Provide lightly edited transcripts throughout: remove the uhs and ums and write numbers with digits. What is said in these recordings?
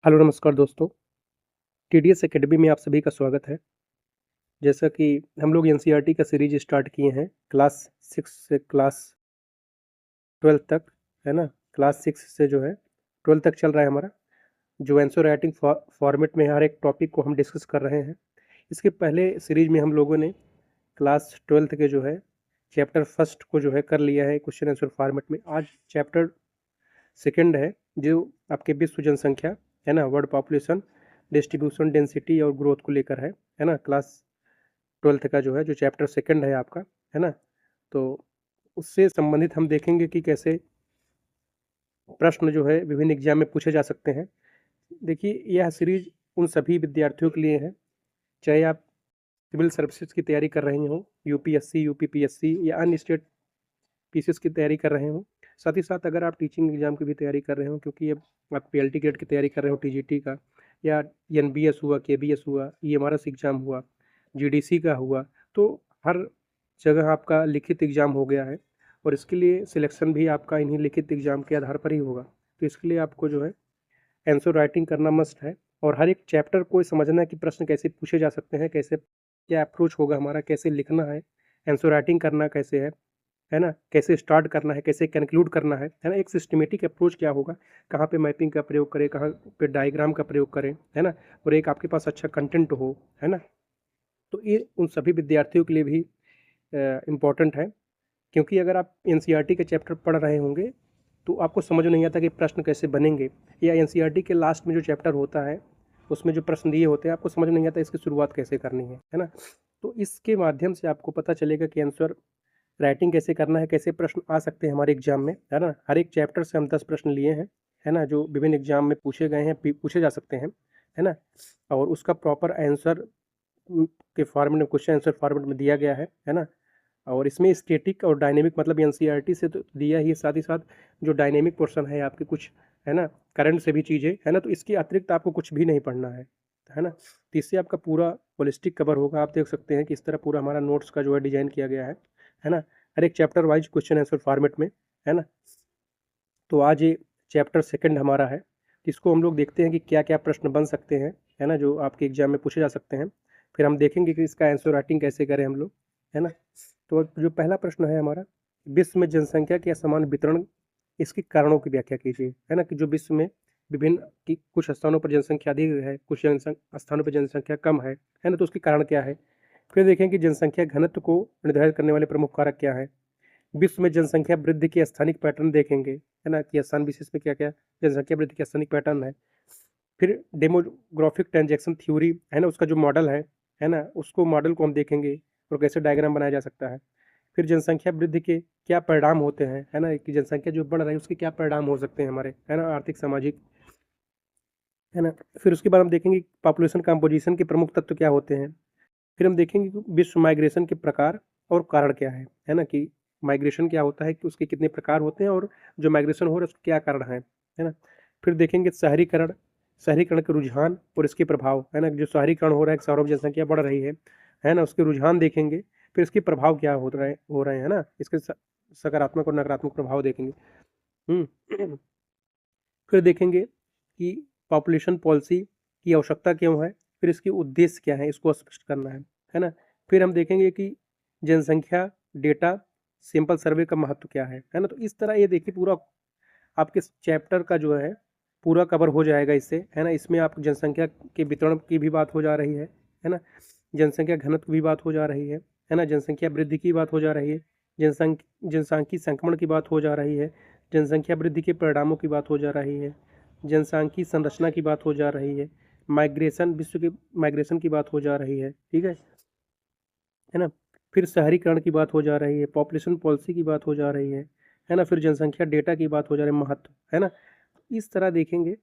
Hello नमस्कार दोस्तों, TDS academy में आप सभी का स्वागत है। जैसा कि हम लोग एनसीईआरटी का सीरीज स्टार्ट किए हैं क्लास 6 से क्लास 12 तक, है ना? क्लास 6 से जो है 12 तक चल रहा है हमारा, जो आंसर राइटिंग फॉर्मेट में हर एक टॉपिक को हम डिस्कस कर रहे हैं। इसके पहले सीरीज में हम लोगों ने क्लास 12th के जो है चैप्टर फर्स्ट को जो है कर लिया है क्वेश्चन आंसर फॉर्मेट में। आज चैप्टर सेकंड है जो आपके विश्व जनसंख्या, है ना, वर्ल्ड पॉपुलेशन, डिस्ट्रीब्यूशन, डेंसिटी और ग्रोथ को लेकर है ना? क्लास 12th का जो है जो चैप्टर सेकंड है आपका, है ना? तो उससे संबंधित हम देखेंगे कि कैसे प्रश्न जो है विभिन्न एग्जाम में पूछे जा सकते हैं। देखिए, यह सीरीज उन सभी विद्यार्थियों के लिए है, चाहे आप सिविल सर्विसेज की तैयारी कर रहे हो, यूपीएससी, यूपीपीएससी या अन्य स्टेट पीसीएस की तैयारी कर रहे हो। साथ ही साथ अगर आप टीचिंग एग्जाम की भी तैयारी कर रहे हो, क्योंकि अब आप पीएलटी ग्रेड की तैयारी कर रहे हो, टीजीटी का या एनबीएस हुआ, केबीएस हुआ, ईएमआरएस एग्जाम हुआ, जीडीसी का हुआ, तो हर जगह आपका लिखित एग्जाम हो गया है और इसके लिए सिलेक्शन भी आपका इन्हीं लिखित एग्जाम के आधार पर ही होगा। तो इसके लिए आपको जो है आंसर राइटिंग करना मस्ट है और हर एक चैप्टर को समझना है कि प्रश्न कैसे पूछे जा सकते हैं, कैसे क्या अप्रोच होगा हमारा, कैसे लिखना है, आंसर राइटिंग करना कैसे है ना? कैसे स्टार्ट करना है, कैसे कंक्लूड करना है ना? एक सिस्टमैटिक अप्रोच क्या होगा, कहाँ पे मैपिंग का प्रयोग करें, कहाँ पे डायग्राम का प्रयोग करें, है ना? और एक आपके पास अच्छा कंटेंट हो, है ना? तो ये उन सभी विद्यार्थियों के लिए भी इम्पोर्टेंट है, क्योंकि अगर आप एनसीईआरटी के चैप्टर पढ़ रहे होंगे तो आपको समझ नहीं आता कि प्रश्न कैसे बनेंगे, या एनसीईआरटी के लास्ट में जो चैप्टर होता है उसमें जो प्रश्न दिए होते हैं आपको समझ नहीं आता इसकी शुरुआत कैसे करनी है ना? तो इसके माध्यम से आपको पता चलेगा कि आंसर राइटिंग कैसे करना है, कैसे प्रश्न आ सकते हैं हमारे एग्जाम में, है ना? हर एक चैप्टर से हम 10 प्रश्न लिए हैं, है ना? जो विभिन्न एग्जाम में पूछे गए हैं, पूछे जा सकते हैं, है ना? और उसका प्रॉपर आंसर के फॉर्मेट में, क्वेश्चन आंसर फॉर्मेट में दिया गया है ना? और इसमें स्टैटिक और डायनेमिक मतलब एनसीईआरटी से तो दिया ही, साथ ही साथ जो डायनेमिक पोर्शन है आपके कुछ, है ना, करंट से भी चीज़ें, है ना? तो इसके अतिरिक्त आपको कुछ भी नहीं पढ़ना है ना? तो इससे आपका पूरा होलिस्टिक कवर होगा। आप देख सकते हैं कि इस तरह पूरा हमारा नोट्स का जो है डिजाइन किया गया है ना? हर एक chapter wise question answer format में, है ना? तो आज ये चैप्टर सेकंड हमारा है, इसको हम लोग देखते हैं कि क्या क्या प्रश्न बन सकते हैं, है ना, जो आपके एग्जाम में पूछे जा सकते हैं। फिर हम देखेंगे कि इसका आंसर राइटिंग कैसे करें हम लोग, है ना? तो जो पहला प्रश्न है हमारा, विश्व में जनसंख्या के असमान वितरण, इसके कारणों की व्याख्या कीजिए, है ना? कि जो विश्व में विभिन्न की कुछ स्थानों पर जनसंख्या अधिक है, कुछ स्थानों पर जनसंख्या कम है ना? तो उसके कारण क्या है? फिर देखें कि जनसंख्या घनत्व को निर्धारित करने वाले प्रमुख कारक क्या है। विश्व में जनसंख्या वृद्धि के स्थानिक पैटर्न देखेंगे, है ना, कि स्थान विशेष में क्या क्या जनसंख्या वृद्धि के स्थानिक पैटर्न है। फिर डेमोग्राफिक ट्रांजैक्शन थ्योरी, है ना, उसका जो मॉडल है ना, उसको मॉडल को हम देखेंगे और कैसे डायग्राम बनाया जा सकता है। फिर जनसंख्या वृद्धि के क्या परिणाम होते हैं, है ना, कि जनसंख्या जो बढ़ रही है उसके क्या परिणाम हो सकते हैं हमारे, है ना, आर्थिक, सामाजिक, है ना। फिर उसके बाद हम देखेंगे पॉपुलेशन कंपोजिशन के प्रमुख तत्व क्या होते हैं। फिर हम देखेंगे कि विश्व माइग्रेशन के प्रकार और कारण क्या है ना, कि माइग्रेशन क्या होता है, कि उसके कितने प्रकार होते हैं और जो माइग्रेशन हो रहा है उसके क्या कारण है ना। फिर देखेंगे शहरीकरण, शहरीकरण के रुझान और इसके प्रभाव, है ना, जो शहरीकरण हो रहा है, शहरों में जनसंख्या बढ़ रही है ना, उसके रुझान देखेंगे। फिर इसके प्रभाव क्या हो रहे हैं ना, इसके सकारात्मक और नकारात्मक प्रभाव देखेंगे। हम्म फिर देखेंगे कि पॉपुलेशन पॉलिसी की आवश्यकता क्यों है, फिर इसके उद्देश्य क्या है, इसको स्पष्ट करना है ना। फिर हम देखेंगे कि जनसंख्या डेटा सैंपल सर्वे का महत्व क्या है ना। तो इस तरह ये देखिए पूरा आपके चैप्टर का जो है पूरा कवर हो जाएगा इससे, है ना। इसमें आप जनसंख्या के वितरण की भी बात हो जा रही है ना, जनसंख्या घनत्व की भी बात हो जा रही है ना, जनसंख्या वृद्धि की बात हो जा रही है, जनसांख्यिकी संक्रमण की बात हो जा रही है, जनसंख्या वृद्धि के परिणामों की बात हो जा रही है, जनसांख्यिकी संरचना की बात हो जा रही है, माइग्रेशन, विश्व के माइग्रेशन की बात हो जा रही है, ठीक है ना। फिर शहरीकरण की बात हो जा रही है, पॉपुलेशन पॉलिसी की बात हो जा रही है ना। फिर जनसंख्या डेटा की बात हो जा रही है, महत्व, है ना। इस तरह देखेंगे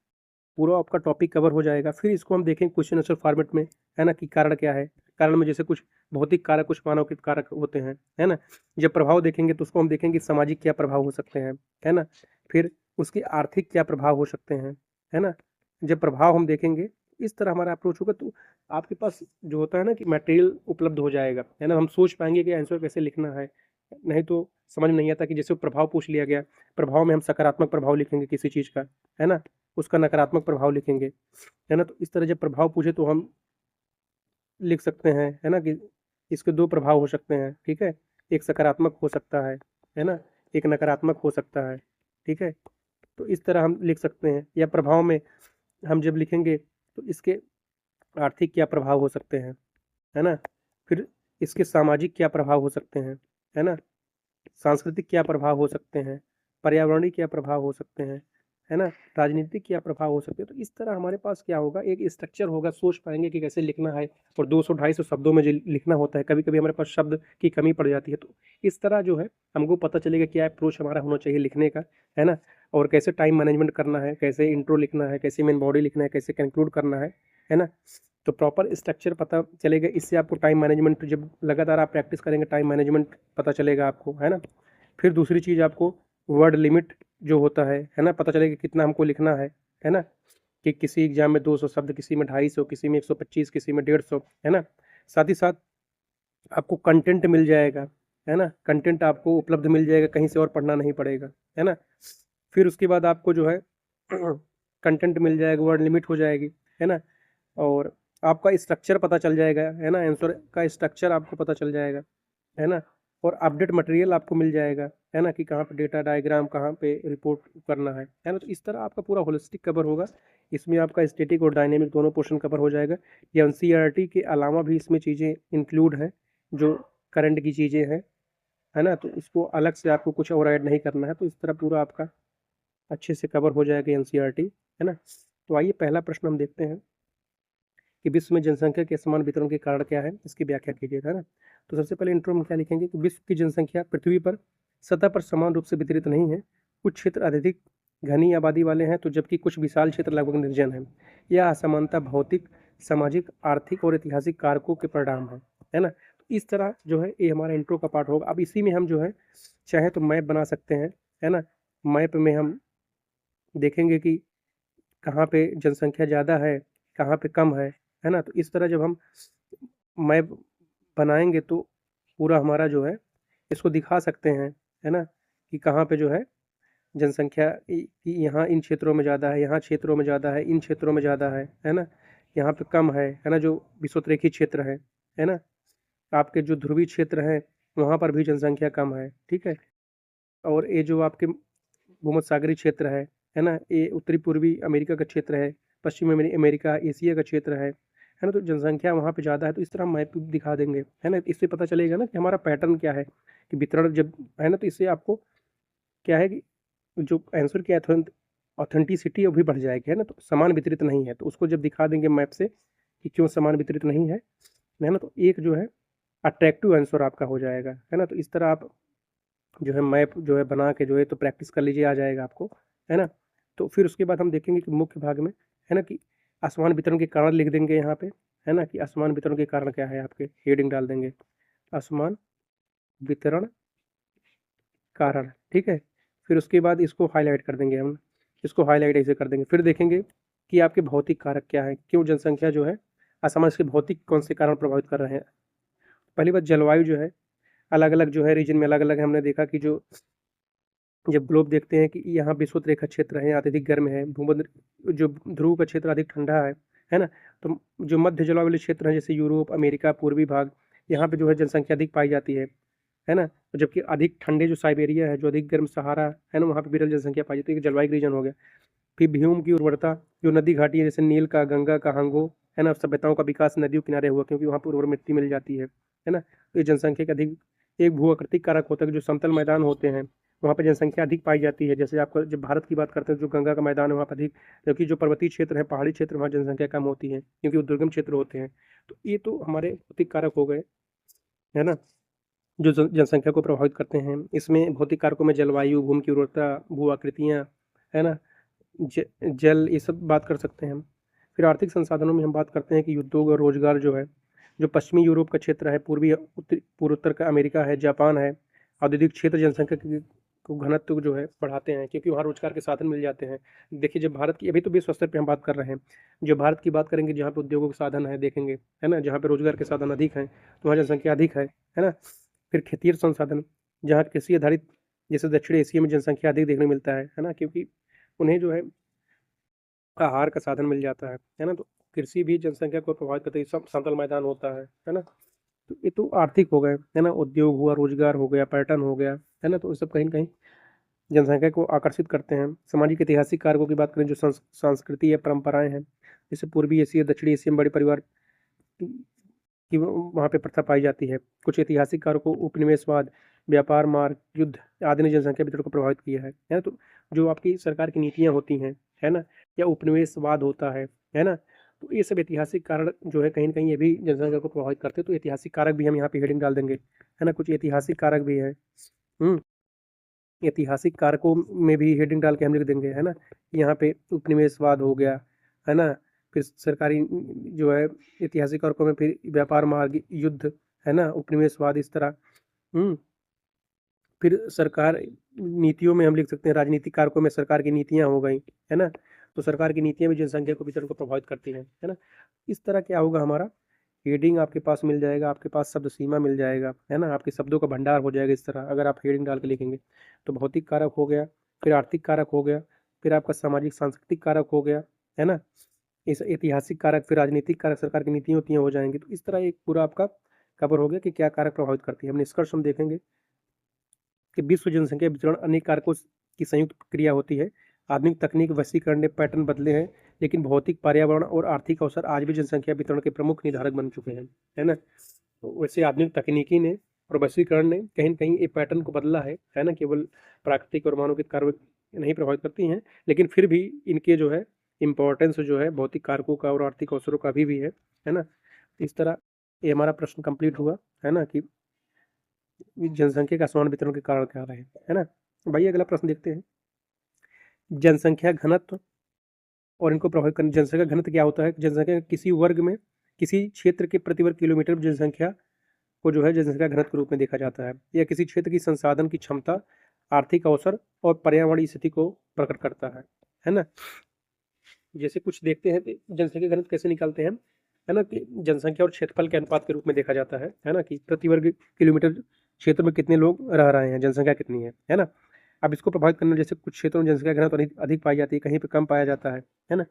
पूरा आपका टॉपिक कवर हो जाएगा। फिर इसको हम देखेंगे क्वेश्चन आंसर फॉर्मेट में, है ना, कि कारण क्या है। कारण में जैसे कुछ भौतिक कारक, कुछ मानव के कारक होते हैं, है ना। जब प्रभाव देखेंगे तो उसको हम देखेंगे सामाजिक क्या प्रभाव हो सकते हैं, है ना। फिर उसके आर्थिक क्या प्रभाव हो सकते हैं, है ना। जब प्रभाव हम देखेंगे, इस तरह हमारा अप्रोच होगा तो आपके पास जो होता है ना कि मटेरियल उपलब्ध हो जाएगा, है ना। हम सोच पाएंगे कि आंसर कैसे लिखना है। नहीं तो समझ में नहीं आता कि जैसे प्रभाव पूछ लिया गया, प्रभाव में हम सकारात्मक प्रभाव लिखेंगे किसी चीज़ का, है ना, उसका नकारात्मक प्रभाव लिखेंगे, है ना। तो इस तरह जब प्रभाव पूछे तो हम लिख सकते हैं, है ना, कि इसके 2 प्रभाव हो सकते हैं, ठीक है। एक सकारात्मक हो सकता है ना, एक नकारात्मक हो सकता है, ठीक है। तो इस तरह हम लिख सकते हैं। या प्रभाव में हम जब लिखेंगे तो इसके आर्थिक क्या प्रभाव हो सकते हैं, है ना। फिर इसके सामाजिक क्या प्रभाव हो सकते हैं, है ना। सांस्कृतिक क्या प्रभाव हो सकते हैं, पर्यावरणीय क्या प्रभाव हो सकते हैं, है ना, राजनीतिक क्या प्रभाव हो सकते हैं। तो इस तरह हमारे पास क्या होगा, एक स्ट्रक्चर होगा, सोच पाएंगे कि कैसे लिखना है। और 200-250 शब्दों में जो लिखना होता है, कभी कभी हमारे पास शब्द की कमी पड़ जाती है, तो इस तरह जो है हमको पता चलेगा क्या अप्रोच हमारा होना चाहिए लिखने का, है ना। और कैसे टाइम मैनेजमेंट करना है, कैसे इंट्रो लिखना है, कैसे मेन बॉडी लिखना है, कैसे कंक्लूड करना है ना। तो प्रॉपर स्ट्रक्चर पता चलेगा। इससे आपको टाइम मैनेजमेंट, जब लगातार आप प्रैक्टिस करेंगे टाइम मैनेजमेंट पता चलेगा आपको, है ना। फिर दूसरी चीज़ आपको वर्ड लिमिट जो होता है ना, पता चलेगा कितना हमको लिखना है ना। कि किसी एग्जाम में 200 शब्द, किसी में 250, किसी में 125, किसी में 150, है ना। साथ ही साथ आपको कंटेंट मिल जाएगा, है ना, कंटेंट आपको उपलब्ध मिल जाएगा, कहीं से और पढ़ना नहीं पड़ेगा, है ना। फिर उसके बाद आपको जो है कंटेंट मिल जाएगा, वर्ड लिमिट हो जाएगी, है ना। और आपका स्ट्रक्चर पता चल जाएगा, है ना, आंसर का स्ट्रक्चर आपको पता चल जाएगा, है ना। और अपडेट मटेरियल आपको मिल जाएगा, है ना, कि कहाँ पे डेटा डायग्राम, कहाँ पे रिपोर्ट करना है ना। तो इस तरह आपका पूरा होलिस्टिक कवर होगा। इसमें आपका स्टैटिक और डायनेमिक दोनों पोर्शन कवर हो जाएगा। ये एनसीईआरटी के अलावा भी इसमें चीज़ें इंक्लूड हैं, जो करंट की चीज़ें हैं, है ना। तो इसको अलग से आपको कुछ और ऐड नहीं करना है। तो इस तरह पूरा आपका अच्छे से कवर हो जाएगा एनसीईआरटी, है ना। तो आइए पहला प्रश्न हम देखते हैं कि विश्व में जनसंख्या के असमान वितरण के कारण क्या है, इसकी व्याख्या कीजिए, है ना। तो सबसे पहले इंट्रो में क्या लिखेंगे कि विश्व की जनसंख्या पृथ्वी पर सतह पर समान रूप से वितरित नहीं है। कुछ क्षेत्र अत्यधिक घनी आबादी वाले हैं, तो जबकि कुछ विशाल क्षेत्र लगभग निर्जन हैं। यह असमानता भौतिक, सामाजिक, आर्थिक और ऐतिहासिक कारकों के परिणाम है ना। तो इस तरह जो है ये हमारा इंट्रो का पार्ट होगा। अब इसी में हम जो है चाहे तो मैप बना सकते हैं, है ना। मैप में हम देखेंगे कि कहाँ पे जनसंख्या ज़्यादा है, कहाँ पे कम है ना। तो इस तरह जब हम मैप बनाएंगे तो पूरा हमारा जो है इसको दिखा सकते हैं, है ना, कि कहाँ पे जो है जनसंख्या कि यहाँ इन क्षेत्रों में ज़्यादा है, यहाँ क्षेत्रों में ज़्यादा है, इन क्षेत्रों में ज़्यादा है ना, यहाँ पे कम है ना। जो विषुवतरेखी क्षेत्र है ना, आपके जो ध्रुवीय क्षेत्र हैं वहाँ पर भी जनसंख्या कम है, ठीक है। और ये जो आपके भूमध्य सागरीय क्षेत्र है ना, ये उत्तरी पूर्वी अमेरिका का क्षेत्र है, पश्चिमी अमेरिका, एशिया का क्षेत्र है ना। तो जनसंख्या वहाँ पे ज़्यादा है, तो इस तरह हम मैप दिखा देंगे, है ना। इससे पता चलेगा ना कि हमारा पैटर्न क्या है, कि वितरण जब है ना। तो इससे आपको क्या है कि जो आंसर की ऑथेंटिसिटी वो भी बढ़ जाएगी, है ना। तो समान वितरित नहीं है, तो उसको जब दिखा देंगे मैप से कि क्यों समान वितरित नहीं है ना, तो एक जो है अट्रैक्टिव आंसर आपका हो जाएगा, है ना। तो इस तरह आप जो है मैप जो है बना के जो है तो प्रैक्टिस कर लीजिए, आ जाएगा आपको, है ना। तो फिर उसके बाद हम देखेंगे कि मुख्य भाग में, है ना, कि असमान वितरण के कारण लिख देंगे यहाँ पे, है ना, कि असमान वितरण के कारण क्या है, आपके हेडिंग डाल देंगे असमान वितरण कारण, ठीक है। फिर उसके बाद इसको हाईलाइट कर देंगे हम, इसको हाईलाइट ऐसे कर देंगे। फिर देखेंगे कि आपके भौतिक कारक क्या है, क्यों जनसंख्या जो है असमान, इसके भौतिक कौन से कारण प्रभावित कर रहे हैं। पहली बात जलवायु जो है अलग अलग जो है रीजन में अलग अलग है। हमने देखा कि जो जब ग्लोब देखते हैं कि यहाँ विषुवत रेखा क्षेत्र है, अत्यधिक गर्म है, भूमध्य जो ध्रुव का क्षेत्र अधिक ठंडा है ना। तो जो मध्य जलवायु वाले क्षेत्र हैं जैसे यूरोप, अमेरिका, पूर्वी भाग, यहाँ पे जो है जनसंख्या अधिक पाई जाती है ना। जबकि अधिक ठंडे जो साइबेरिया है, जो अधिक गर्म सहारा है ना, वहाँ पे विरल जनसंख्या पाई जाती है। जलवायु रीजन हो गया। फिर भूमि की उर्वरता, जो नदी घाटी है जैसे नील का, गंगा का, हांगो, है ना, सभ्यताओं का विकास नदियों किनारे हुआ, क्योंकि वहाँ पर उर्वर मिट्टी मिल जाती है ना। तो ये जनसंख्या का अधिक एक भू आकृतिक कारक होता है कि जो समतल मैदान होते हैं वहाँ पर जनसंख्या अधिक पाई जाती है। जैसे आपको जब भारत की बात करते हैं, जो गंगा का मैदान है वहाँ पर अधिक, जबकि जो पर्वतीय क्षेत्र है, पहाड़ी क्षेत्र, वहाँ जनसंख्या कम होती है क्योंकि वो दुर्गम क्षेत्र होते हैं। तो ये तो हमारे भौतिक कारक हो गए, है ना, जो जनसंख्या को प्रभावित करते हैं। इसमें भौतिक कारकों में जलवायु, भूमि की उर्वरता, भू आकृतियाँ, है ना, जल, ये सब बात कर सकते हैं हम। फिर आर्थिक संसाधनों में हम बात करते हैं कि उद्योग और रोजगार जो है, जो पश्चिमी यूरोप का क्षेत्र है, पूर्वी पूर्वोत्तर का अमेरिका है, जापान है, औद्योगिक क्षेत्र जनसंख्या को घनत्व जो है बढ़ाते हैं, क्योंकि वहाँ रोजगार के साधन मिल जाते हैं। देखिए जब भारत की, अभी तो विश्व स्तर पे हम बात कर रहे हैं, जो भारत की बात करेंगे जहाँ पे उद्योगों के साधन है देखेंगे, है ना, जहाँ पे रोजगार के साधन अधिक हैं तो वहाँ जनसंख्या अधिक है ना। फिर खेतीय संसाधन, जहाँ कृषि आधारित, जैसे दक्षिण एशिया में जनसंख्या अधिक देखने मिलता है ना, क्योंकि उन्हें जो है आहार का साधन मिल जाता है ना? तो कृषि भी जनसंख्या को प्रभावित करती है, समतल मैदान होता है ना? तो ये तो आर्थिक हो गए, है ना? उद्योग हुआ, रोजगार हो गया, पर्यटन हो गया, है ना? तो ये सब कहीं न कहीं जनसंख्या को आकर्षित करते हैं। सामाजिक ऐतिहासिक कारकों की बात करें, जो संस्कृति या परंपराएँ हैं, जैसे पूर्वी एशिया, दक्षिणी एशिया में बड़े परिवार कि वहाँ पे प्रथा पाई जाती है। कुछ ऐतिहासिक कारकों, उपनिवेशवाद, व्यापार मार्ग, युद्ध आदि ने जनसंख्या वितरण को प्रभावित किया है ना? तो जो आपकी सरकार की नीतियाँ होती हैं, है ना? या उपनिवेशवाद होता है ना? तो ये सब ऐतिहासिक कारण जो है कहीं न कहीं ये भी जनसंख्या को प्रभावित करते हैं। तो ऐतिहासिक कारक भी हम यहाँ पे हेडिंग डाल देंगे, है ना? कुछ ऐतिहासिक कारक भी हैं। हुँ, ऐतिहासिक कारकों में भी हेडिंग डाल के हम लिख देंगे, है ना? यहाँ पे उपनिवेशवाद हो गया, है ना? फिर सरकारी जो है ऐतिहासिक कारकों में फिर व्यापार मार्ग, युद्ध, है ना? उपनिवेशवाद इस तरह। हुँ, फिर सरकार नीतियों में हम लिख सकते हैं, राजनीतिक कारकों में सरकार की नीतियाँ हो गई, है ना? तो सरकार की नीतियाँ भी जनसंख्या को वितरण को प्रभावित करती हैं, है ना? इस तरह क्या होगा हमारा हेडिंग आपके पास मिल जाएगा, आपके पास शब्द सीमा मिल जाएगा, है ना? आपके शब्दों का भंडार हो जाएगा इस तरह, अगर आप हेडिंग डाल के लिखेंगे। तो भौतिक कारक हो गया, फिर आर्थिक कारक हो गया, फिर आपका सामाजिक सांस्कृतिक कारक हो गया, है ना? इस ऐतिहासिक कारक, फिर राजनीतिक कारक, सरकार की नीतियाँ हो जाएँगी। तो इस तरह एक पूरा आपका कवर हो गया कि क्या कारक प्रभावित करती है। हम निष्कर्ष हम देखेंगे कि विश्व जनसंख्या वितरण अनेक कारकों की संयुक्त क्रिया होती है। आधुनिक तकनीक वैश्वीकरण ने पैटर्न बदले हैं, लेकिन भौतिक, पर्यावरण और आर्थिक अवसर आज भी जनसंख्या वितरण के प्रमुख निर्धारक बन चुके हैं, है ना? तो वैसे आधुनिक तकनीकी ने और वैश्वीकरण ने कहीं न कहीं ये पैटर्न को बदला है ना? केवल प्राकृतिक और मानव के कार्य नहीं प्रभावित करती हैं, लेकिन फिर भी इनके जो है इम्पोर्टेंस जो है भौतिक कारकों का और आर्थिक अवसरों का अभी भी है ना? इस तरह ये हमारा प्रश्न कंप्लीट हुआ, है ना? कि जनसंख्या का असमान वितरण के कारण क्या रहे, है ना? भाई अगला प्रश्न देखते हैं। जनसंख्या घनत्व और इनको प्रभावित करने जनसंख्या घनत्व क्या होता है? जनसंख्या किसी वर्ग में, किसी क्षेत्र के प्रति वर्ग किलोमीटर में जनसंख्या को जो है जनसंख्या घनत्व के रूप में देखा जाता है। यह किसी क्षेत्र की संसाधन की क्षमता, आर्थिक अवसर और पर्यावरणीय स्थिति को प्रकट करता है ना? जैसे कुछ देखते हैं कि जनसंख्या घनत्व कैसे निकालते हैं, है ना? कि जनसंख्या और क्षेत्रफल के अनुपात के रूप में देखा जाता है ना? कि प्रति वर्ग किलोमीटर क्षेत्र में कितने लोग रह रहे हैं, जनसंख्या कितनी है ना? अब इसको प्रभावित करने जैसे कुछ क्षेत्रों में जनसंख्या घनत्व अधिक अधिक पाई जाती है, कहीं पे कम पाया जाता है ना?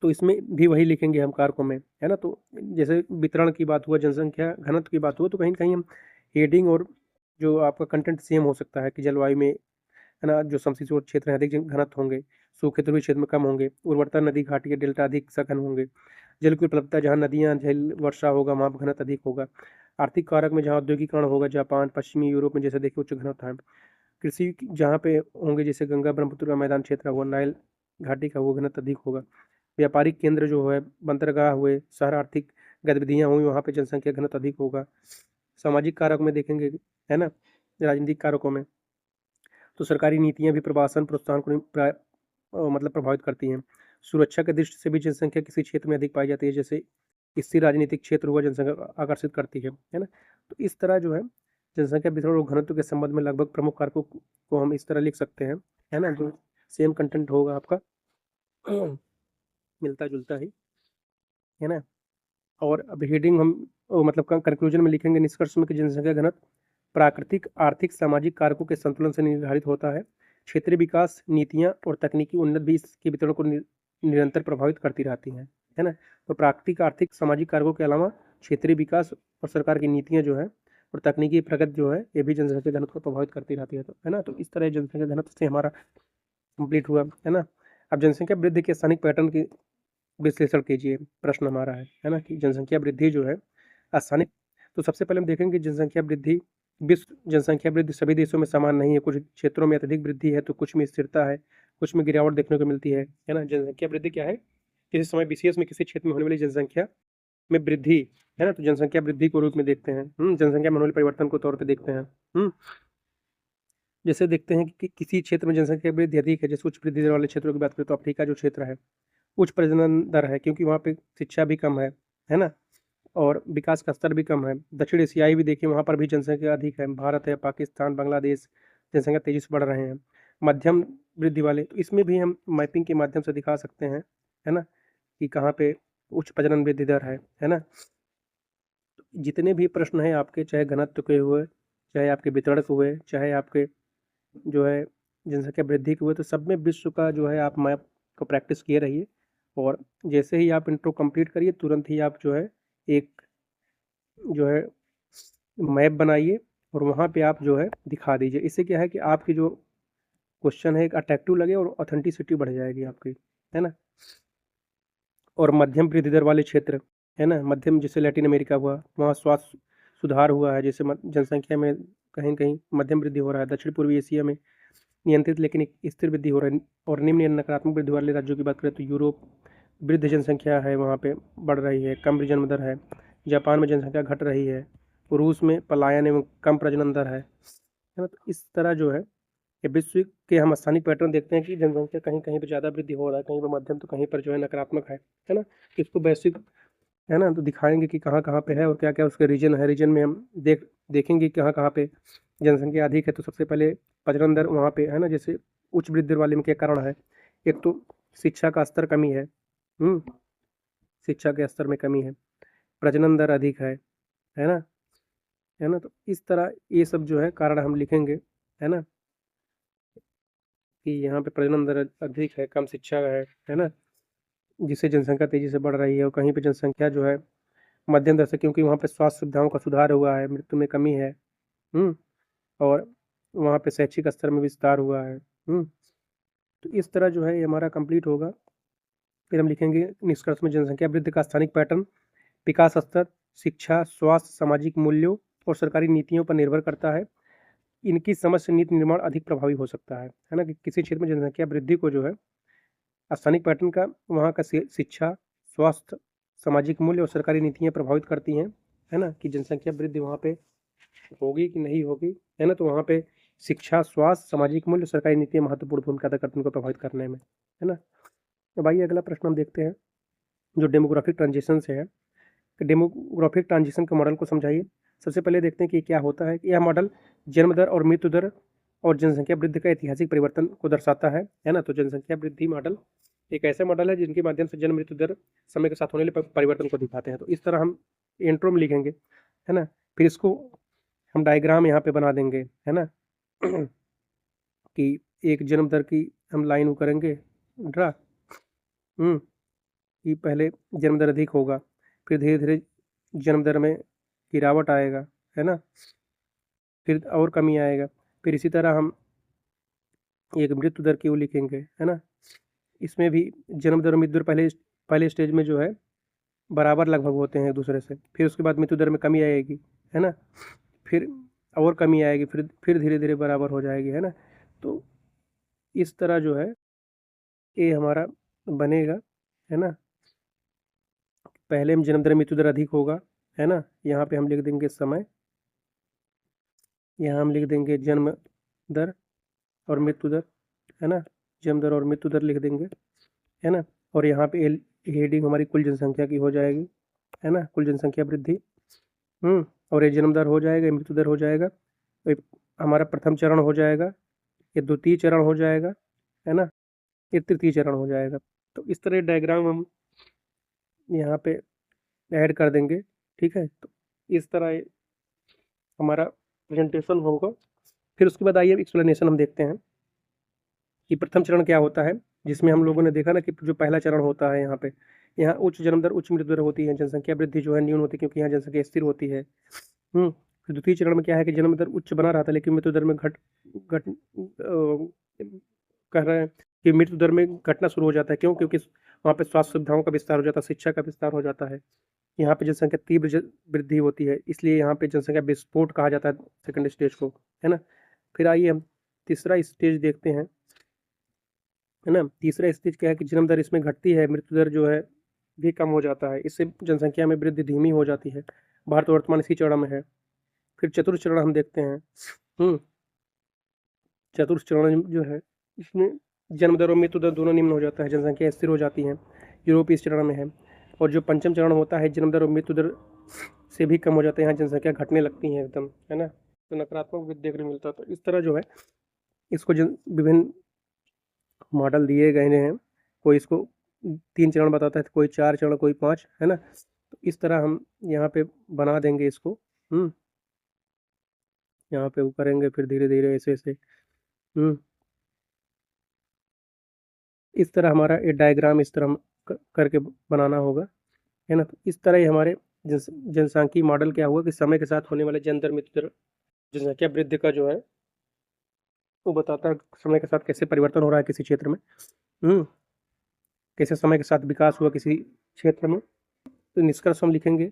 तो इसमें भी वही लिखेंगे हम कारकों में, है ना? तो जैसे वितरण की बात हुआ, जनसंख्या घनत्व की बात हुआ, तो कहीं न कहीं हम हेडिंग और जो आपका कंटेंट सेम हो सकता है कि जलवायु में, है ना? जो समशीतोष्ण क्षेत्र हैं अधिक घनत्व होंगे, सूखे ध्रुवीय क्षेत्र में कम होंगे, उर्वरता नदी घाटी या डेल्टा अधिक सघन होंगे, जल की उपलब्धता जहाँ नदियाँ, झील, वर्षा होगा वहाँ पर घनत्व अधिक होगा। आर्थिक कारक में जहाँ औद्योगिकरण होगा, जापान, पश्चिमी यूरोप में जैसे देखिए उच्च घनत्व है। कृषि जहाँ पे होंगे जैसे गंगा ब्रह्मपुत्र का मैदान क्षेत्र हुआ, नाइल घाटी का वो घनत्व अधिक होगा। व्यापारिक केंद्र जो है, बंदरगाह हुए, शहर आर्थिक गतिविधियाँ हुई, वहाँ पे जनसंख्या घनत्व अधिक होगा। सामाजिक कारक में देखेंगे, है ना? राजनीतिक कारकों में तो सरकारी नीतियाँ भी प्रवासन प्रोत्साहन को मतलब प्रभावित करती हैं। सुरक्षा की दृष्टि से भी जनसंख्या किसी क्षेत्र में अधिक पाई जाती है, जैसे स्थिर राजनीतिक क्षेत्र हुआ जनसंख्या आकर्षित करती है ना? तो इस तरह जो है जनसंख्या वितरण और घनत्व के संबंध में लगभग प्रमुख कारकों को हम इस तरह लिख सकते हैं, है ना? जो सेम कंटेंट होगा आपका मिलता-जुलता ही, है ना? और अब हेडिंग हम मतलब कंक्लूजन में लिखेंगे निष्कर्ष में कि जनसंख्या घनत्व प्राकृतिक, आर्थिक, सामाजिक कारकों के संतुलन से निर्धारित होता है। क्षेत्रीय विकास नीतियाँ और तकनीकी उन्नत भी इसके वितरण को निरंतर प्रभावित करती रहती हैं, है ना? तो प्राकृतिक, आर्थिक, सामाजिक कारकों के अलावा क्षेत्रीय विकास और सरकार की नीतियाँ जो है और तकनीकी प्रगति जो है ये भी जनसंख्या घनत्व को प्रभावित करती रहती है, तो है ना? तो इस तरह जनसंख्या घनत्व से हमारा कंप्लीट हुआ, है ना? अब जनसंख्या वृद्धि के स्थानिक पैटर्न की विश्लेषण कीजिए, प्रश्न हमारा है ना? कि जनसंख्या वृद्धि जो है स्थानिक, तो सबसे पहले हम देखेंगे जनसंख्या वृद्धि, विश्व जनसंख्या वृद्धि सभी देशों में समान नहीं है, कुछ क्षेत्रों में अत्यधिक वृद्धि है तो कुछ में स्थिरता है, कुछ में गिरावट देखने को मिलती है ना? जनसंख्या वृद्धि क्या है? किसी समय विशेष में किसी क्षेत्र में होने वाली जनसंख्या में वृद्धि, है ना? तो जनसंख्या वृद्धि को रूप में देखते हैं, जनसंख्या में होने वाले परिवर्तन को तौर पे देखते हैं, जैसे देखते हैं कि किसी क्षेत्र में जनसंख्या वृद्धि अधिक है, जैसे उच्च वृद्धि दर वाले क्षेत्रों की बात करें तो अफ्रीका जो क्षेत्र है उच्च प्रजनन दर है क्योंकि वहाँ पे शिक्षा भी कम है ना? और विकास का स्तर भी कम है। दक्षिण एशियाई भी देखिए वहाँ पर भी जनसंख्या अधिक है। भारत है, पाकिस्तान, बांग्लादेश जनसंख्या तेज़ी से बढ़ रहे हैं। मध्यम वृद्धि वाले तो इसमें भी हम मैपिंग के माध्यम से दिखा सकते हैं, है ना? कि कहाँ पे उच्च प्रजनन वृद्धि दर है ना? जितने भी प्रश्न हैं आपके चाहे घनत्व के हुए, चाहे आपके वितरण के हुए, चाहे आपके जो है जनसंख्या वृद्धि के हुए, तो सब में विश्व का जो है आप मैप को प्रैक्टिस किए रहिए, और जैसे ही आप इंट्रो कंप्लीट करिए तुरंत ही आप जो है एक जो है मैप बनाइए और वहाँ पे आप जो है दिखा दीजिए। इससे क्या है कि आपकी जो क्वेश्चन है एक अट्रैक्टिव लगे और ऑथेंटिसिटी बढ़ जाएगी आपकी, है ना। और मध्यम वृद्धि दर वाले क्षेत्र, है ना, मध्यम जैसे लैटिन अमेरिका हुआ, वहाँ स्वास्थ्य सुधार हुआ है, जैसे जनसंख्या में कहीं कहीं मध्यम वृद्धि हो रहा है। दक्षिण पूर्वी एशिया में नियंत्रित लेकिन एक स्थिर वृद्धि हो रहा है। और निम्न या नकारात्मक वृद्धि वाले राज्यों की बात करें तो यूरोप वृद्ध जनसंख्या है, वहाँ पे बढ़ रही है, कम जन्म दर है। जापान में जनसंख्या घट रही है। रूस में पलायन एवं कम प्रजनन दर है ना। तो इस तरह जो है ये विश्व के हम स्थानिक पैटर्न देखते हैं कि जनसंख्या कहीं कहीं पर ज़्यादा वृद्धि हो रहा है, कहीं पर मध्यम, तो कहीं पर जो है नकारात्मक है ना। इसको वैश्विक, है ना, तो दिखाएंगे कि कहाँ कहाँ पे है और क्या क्या उसके रीजन है। रीजन में हम देखेंगे कहाँ कहाँ पे जनसंख्या अधिक है। तो सबसे पहले प्रजनन दर वहाँ पे है ना, जैसे उच्च वृद्धि दर वाले में क्या कारण है। एक तो शिक्षा का स्तर कमी है, शिक्षा के स्तर में कमी है, प्रजनन दर अधिक है ना, है ना। तो इस तरह ये सब जो है कारण हम लिखेंगे, है ना, कि यहाँ पे प्रजनन दर अधिक है, कम शिक्षा है ना, जिससे जनसंख्या तेजी से बढ़ रही है। और कहीं पे जनसंख्या जो है मध्यम दर से, क्योंकि वहाँ पे स्वास्थ्य सुविधाओं का सुधार हुआ है, मृत्यु में कमी है, और वहाँ पे शैक्षिक स्तर में विस्तार हुआ है। तो इस तरह जो है ये हमारा कंप्लीट होगा। फिर हम लिखेंगे निष्कर्ष में जनसंख्या वृद्धि का स्थानिक पैटर्न विकास स्तर, शिक्षा, स्वास्थ्य, सामाजिक मूल्यों और सरकारी नीतियों पर निर्भर करता है। इनकी समझ से नीति निर्माण अधिक प्रभावी हो सकता है ना, कि किसी क्षेत्र में जनसंख्या वृद्धि को जो है स्थानिक पैटर्न का, वहाँ का शिक्षा, स्वास्थ्य, सामाजिक मूल्य और सरकारी नीतियाँ प्रभावित करती हैं, है ना, कि जनसंख्या वृद्धि वहाँ पे होगी कि नहीं होगी, है ना। तो वहाँ पे शिक्षा, स्वास्थ्य, सामाजिक मूल्य, सरकारी नीतियाँ महत्वपूर्ण भूमिका अदा करती हैं उनको प्रभावित करने में, है ना। अब आइए अगला प्रश्न हम देखते हैं जो डेमोग्राफिक ट्रांजिशन से है। कि डेमोग्राफिक ट्रांजिशन के मॉडल को समझाइए। सबसे पहले देखते हैं कि क्या होता है। कि यह मॉडल जन्म दर और मृत्यु दर और जनसंख्या वृद्धि का ऐतिहासिक परिवर्तन को दर्शाता है ना। तो जनसंख्या वृद्धि मॉडल एक ऐसा मॉडल है जिनके माध्यम से जन्म मृत्यु दर समय के साथ होने वाले परिवर्तन को दिखाते हैं। तो इस तरह हम इंट्रो में लिखेंगे, है ना। फिर इसको हम डायग्राम यहाँ पे बना देंगे, है ना, कि एक जन्म दर की हम लाइन करेंगे ड्रा, कि पहले जन्म दर अधिक होगा, फिर धीरे धीरे जन्म दर में गिरावट आएगा, है ना, फिर और कमी आएगा। फिर इसी तरह हम एक मृत्यु दर की वो लिखेंगे, है ना। इसमें भी जन्म दर और मृत्यु दर पहले स्टेज में जो है बराबर लगभग होते हैं एक दूसरे से। फिर उसके बाद मृत्यु दर में कमी आएगी, है ना, फिर और कमी आएगी, फिर धीरे धीरे बराबर हो जाएगी, है ना। तो इस तरह जो है ये हमारा बनेगा, है ना। पहले हम जन्म दर मृत्यु दर अधिक होगा, है ना। यहाँ पे हम लिख देंगे समय, यहाँ हम लिख देंगे जन्म दर और मृत्यु दर, है ना, जन्म दर और मृत्यु दर लिख देंगे, है ना। और यहाँ पे हेडिंग हमारी कुल जनसंख्या की हो जाएगी, है ना, कुल जनसंख्या वृद्धि। और ये जन्म दर हो जाएगा, मृत्यु दर हो जाएगा, तो हमारा प्रथम चरण हो जाएगा, ये द्वितीय चरण हो जाएगा, है ना, ये तृतीय चरण हो जाएगा। तो इस तरह डायग्राम हम यहाँ पे ऐड कर देंगे, ठीक है। तो इस तरह हमारा प्रेजेंटेशन होगा। फिर उसके बाद आइए एक्सप्लेनेशन हम देखते हैं कि प्रथम चरण क्या होता है, जिसमें हम लोगों ने देखा ना कि जो पहला चरण होता है यहाँ उच्च जन्म दर उच्च मृत्यु दर होती है, जनसंख्या वृद्धि जो है न्यून होती है क्योंकि यहाँ जनसंख्या स्थिर होती है। फिर द्वितीय चरण में क्या है कि जन्म दर उच्च बना रहा था लेकिन मृत्यु दर में घट कह रहे हैं कि मृत्यु दर में घटना शुरू हो जाता है। क्यों? क्योंकि वहाँ पे स्वास्थ्य सुविधाओं का विस्तार हो जाता है, शिक्षा का विस्तार हो जाता है। यहाँ पे जनसंख्या तीव्र वृद्धि होती है, इसलिए यहाँ पे जनसंख्या विस्फोट कहा जाता है सेकंड स्टेज को, है ना। फिर आइए हम तीसरा स्टेज देखते हैं, है ना। तीसरा स्टेज क्या है कि जन्म दर इसमें घटती है, मृत्यु दर जो है भी कम हो जाता है, इससे जनसंख्या में वृद्धि धीमी हो जाती है। भारत वर्तमान इसी चरण में है। फिर चतुर्थ चरण हम देखते हैं। चतुर्थ चरण जो है इसमें जन्म दर और मृत्यु दर दोनों निम्न हो जाता है, जनसंख्या स्थिर हो जाती है। यूरोप इस चरण में है। और जो पंचम चरण होता है जन्म दर और मृत्यु दर से भी कम हो जाते हैं, यहाँ जनसंख्या घटने लगती है एकदम, है ना। तो नकारात्मक वृद्धि देखने मिलता है। तो इस तरह जो है इसको विभिन्न मॉडल दिए गए हैं। कोई इसको 3 चरण बताता है, कोई 4 चरण, कोई 5, है ना। तो इस तरह हम यहाँ पे बना देंगे इसको, यहाँ पे वो करेंगे, फिर धीरे धीरे ऐसे ऐसे इस तरह हमारा ये डायग्राम इस तरह करके बनाना होगा, है ना। तो इस तरह ही हमारे जनसांख्यिकी मॉडल क्या हुआ कि समय के साथ होने वाले जन दर मृत्यु दर जनसंख्या वृद्धि का जो है वो बताता है समय के साथ कैसे परिवर्तन हो रहा है किसी क्षेत्र में, कैसे समय के साथ विकास हुआ किसी क्षेत्र में। तो निष्कर्ष हम लिखेंगे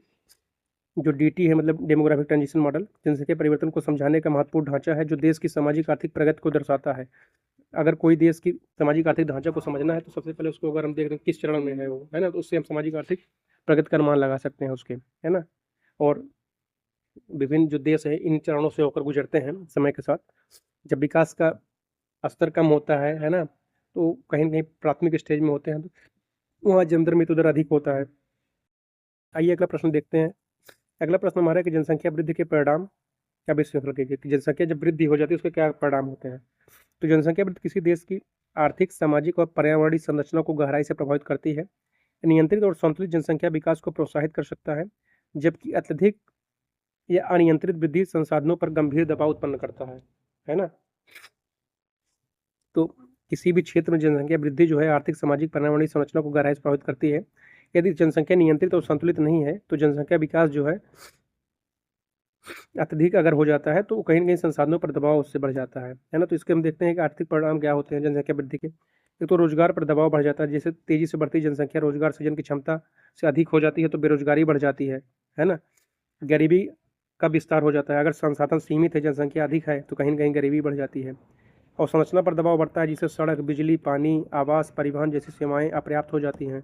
जो डीटी है मतलब डेमोग्राफिक ट्रांजिशन मॉडल जनसंख्या परिवर्तन को समझाने का महत्वपूर्ण ढांचा है जो देश की सामाजिक आर्थिक प्रगति को दर्शाता है। अगर कोई देश की सामाजिक आर्थिक ढांचा को समझना है तो सबसे पहले उसको अगर हम देख रहे हैं किस चरण में है वो, है ना, तो उससे हम सामाजिक आर्थिक प्रगति का अनुमान लगा सकते हैं उसके, है ना। और विभिन्न जो देश है इन चरणों से होकर गुजरते हैं समय के साथ। जब विकास का स्तर कम होता है ना, तो कहीं ना कहीं प्राथमिक स्टेज में होते हैं तो वहाँ जन दर मृत्यु दर अधिक होता है। आइए अगला प्रश्न देखते हैं। अगला प्रश्न हमारा है कि जनसंख्या वृद्धि के परिणाम क्या विश्लेषण कीजिए कि जनसंख्या जब वृद्धि हो जाती है उसके क्या परिणाम होते हैं। तो जनसंख्या वृद्धि किसी देश की आर्थिक सामाजिक और पर्यावरणीय संरचना को गहराई से प्रभावित करती है। नियंत्रित और संतुलित जनसंख्या विकास को प्रोत्साहित कर सकता है, जबकि अत्यधिक या अनियंत्रित वृद्धि संसाधनों पर गंभीर दबाव उत्पन्न करता है ना। तो किसी भी क्षेत्र में जनसंख्या वृद्धि जो है आर्थिक सामाजिक पर्यावरणीय संरचना को गहराई से प्रभावित करती है। यदि जनसंख्या नियंत्रित और संतुलित नहीं है तो जनसंख्या विकास जो है अत्यधिक अगर हो जाता है तो कहीं ना कहीं संसाधनों पर दबाव उससे बढ़ जाता है ना। तो इसके हम देखते हैं कि आर्थिक परिणाम क्या होते हैं जनसंख्या वृद्धि के। एक तो रोजगार पर दबाव बढ़ जाता है, जैसे तेजी से बढ़ती जनसंख्या रोजगार सृजन की क्षमता से अधिक हो जाती है तो बेरोजगारी बढ़ जाती है ना। गरीबी का विस्तार हो जाता है, अगर संसाधन सीमित है जनसंख्या अधिक है तो कहीं ना कहीं गरीबी बढ़ जाती है। और संरचना पर दबाव बढ़ता है जिससे सड़क बिजली पानी आवास परिवहन जैसी सेवाएं अपर्याप्त हो जाती हैं।